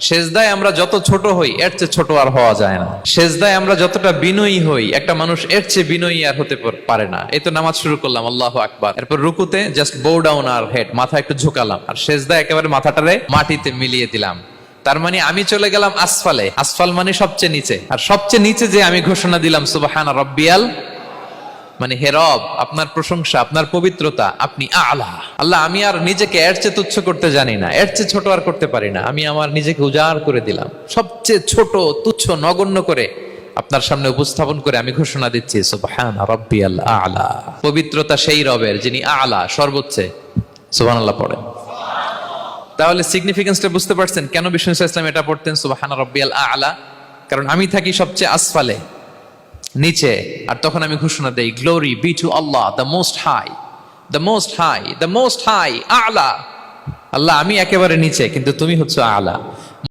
সেজদায় আমরা যত ছোট হই এর চেয়ে ছোট আর হওয়া যায় না। সেজদায় আমরা যতটা বিনয়ী হই একটা মানুষ এর চেয়ে বিনয়ী আর হতে পারে না। এই তো নামাজ শুরু করলাম, আল্লাহু আকবার, এরপর রুকুতে জাস্ট বো ডাউন আর হেড, মাথা একটু ঝুঁকালাম, আর সেজদায় একেবারে মাথাটারে মাটিতে মিলিয়ে দিলাম। তার মানে আমি চলে গেলাম আসফালে। আসফাল মানে সবচেয়ে নিচে, আর সবচেয়ে নিচে যে আমি ঘোষণা দিলাম সুবহানা রাব্বিয়াল, মানে হে রব, আপনার প্রশংসা, আপনার পবিত্রতা, আপনি আলা। আল্লাহ, আমি আর নিজেকে এর চেয়ে তুচ্ছ করতে জানি না, এর চেয়ে ছোট আর করতে পারি না। আমি আমার নিজেকে উজাড় করে দিলাম, সবচেয়ে ছোট, তুচ্ছ, নগণ্য করে আপনার সামনে উপস্থাপন করে আমি ঘোষণা দিচ্ছি সুবহানা রাব্বিয়াল আলা। পবিত্রতা সেই রবের যিনি আলা, সর্বোচ্চে। সুবহানাল্লাহ পড়েন। তাহলে সিগনিফিকেন্সটা বুঝতে পারছেন কেন বিষ্ণু ইসলাম এটা পড়তেন সুবহানা রাব্বিয়াল আলা? কারণ আমি থাকি সবচেয়ে আসফালে, নিচে, আর তখন আমি ঘোষণা দেই glory be to Allah the most high, the most high, the most high আলা। আল্লাহ, আমি একেবারে নিচে কিন্তু তুমি হচ্ছে আলা।